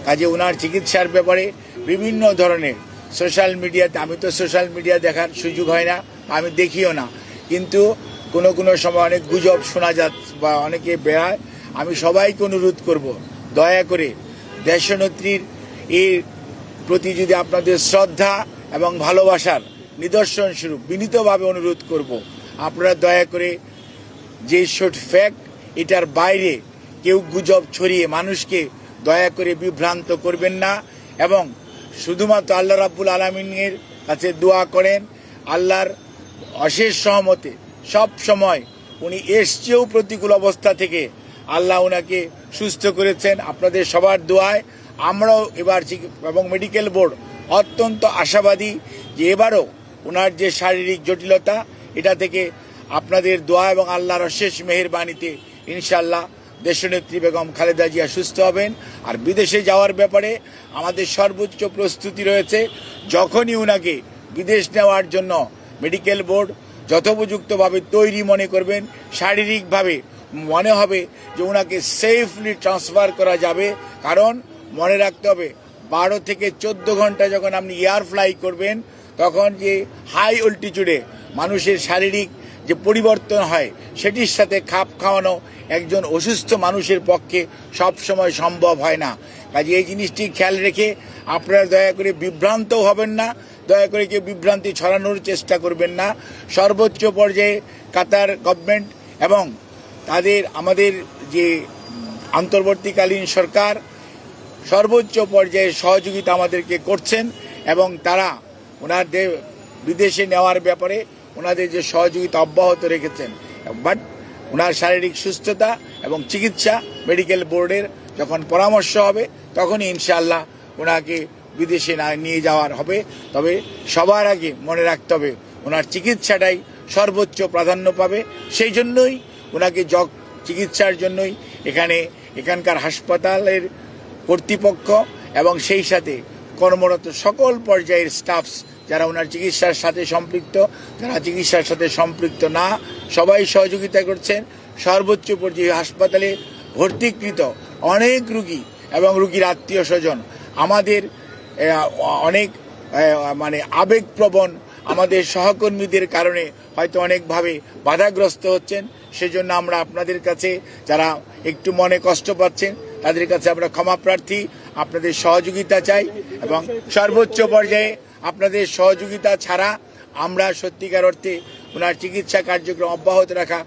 কাজে ওনার চিকিৎসার ব্যাপারে বিভিন্ন ধরনের সোশ্যাল মিডিয়াতে, আমি তো সোশ্যাল মিডিয়া দেখার সুযোগ হয় না, আমি দেখিও না, কিন্তু কোনো কোনো সময় অনেক গুজব শোনা যাচ্ছে বা অনেকে বেড়ায়। আমি সবাইকে অনুরোধ করব, দয়া করে দেশনেত্রীর এর প্রতি যদি আপনাদের শ্রদ্ধা এবং ভালোবাসার নিদর্শন স্বরূপ বিনীতভাবে অনুরোধ করব, আপনারা দয়া করে যে শর্ট ফ্যাক্ট এটার বাইরে কেউ গুজব ছড়িয়ে মানুষকে দয়া করে বিভ্রান্ত করবেন না, এবং শুধুমাত্র আল্লাহ রাব্বুল আলামিনের কাছে দোয়া করেন আল্লাহর অশেষ সহমতে সব সময় উনি এসছেও প্রতিকূল অবস্থা থেকে আল্লাহ ওনাকে সুস্থ করেছেন। আপনাদের সবার দোয়ায় আমরাও এবার এবং মেডিকেল বোর্ড অত্যন্ত আশাবাদী যে এবারও ওনার যে শারীরিক জটিলতা এটা থেকে আপনাদের দোয়া এবং আল্লাহর অশেষ মেহেরবানিতে ইনশাআল্লাহ দেশনেত্রী বেগম খালেদা জিয়া সুস্থ হবেন। আর বিদেশে যাওয়ার ব্যাপারে আমাদের সর্বোচ্চ প্রস্তুতি রয়েছে। যখনই ওনাকে বিদেশ নেওয়ার জন্য মেডিকেল বোর্ড যথোপযুক্তভাবে তৈরি মনে করবেন, শারীরিকভাবে মনে হবে যে ওনাকে সেফলি ট্রান্সফার করা যাবে, কারণ মনে রাখতে হবে 12 থেকে 14 ঘন্টা যখন আপনি এয়ার ফ্লাই করবেন তখন যে হাই অল্টিটিউডে মানুষের শারীরিক যে পরিবর্তন হয় সেটির সাথে খাপ খাওয়ানো একজন অসুস্থ মানুষের পক্ষে সব সময় সম্ভব হয় না। কাজে এই জিনিসটি খেয়াল রেখে আপনারা দয়া করে বিভ্রান্ত হবেন না, দয়া করে কেউ বিভ্রান্তি ছড়ানোর চেষ্টা করবেন না। সর্বোচ্চ পর্যায়ে কাতার গভর্নমেন্ট এবং আমাদের যে অন্তর্বর্তীকালীন সরকার সর্বোচ্চ পর্যায়ে সহযোগিতা আমাদেরকে করছেন, এবং তারা ওনাদের বিদেশে নেওয়ার ব্যাপারে ওনাদের যে সহযোগিতা অব্যাহত রেখেছেন। বাট ওনার শারীরিক সুস্থতা এবং চিকিৎসা মেডিকেল বোর্ডের যখন পরামর্শ হবে তখনই ইনশাআল্লাহ ওনাকে বিদেশে নিয়ে যাওয়ার হবে। তবে সবার আগে মনে রাখতে হবে ওনার চিকিৎসাটাই সর্বোচ্চ প্রাধান্য পাবে। সেই জন্যই ওনাকে চিকিৎসার জন্যই এখানকার হাসপাতালের কর্তৃপক্ষ এবং সেই সাথে কর্মরত সকল পর্যায়ের স্টাফস যারা ওনার চিকিৎসার সাথে সম্পৃক্ত, যারা চিকিৎসার সাথে সম্পৃক্ত না, সবাই সহযোগিতা করছেন। সর্বোচ্চ পর্যায়ে হাসপাতালে ভর্তিকৃত অনেক রুগী এবং রুগীর আত্মীয় স্বজন আমাদের অনেক আবেগপ্রবণ আমাদের সহকর্মীদের কারণে হয়তো অনেকভাবে বাধাগ্রস্ত হচ্ছেন। সেজন্য আমরা আপনাদের কাছে যারা একটু মনে কষ্ট পাচ্ছেন তাদের কাছে আমরা ক্ষমা প্রার্থী, আপনাদের সহযোগিতা চাই, এবং সর্বোচ্চ পর্যায়ে আপনাদের সহযোগিতা ছাড়া আমরা সত্যিকার অর্থে ওনার চিকিৎসা কার্যক্রম অব্যাহত রাখা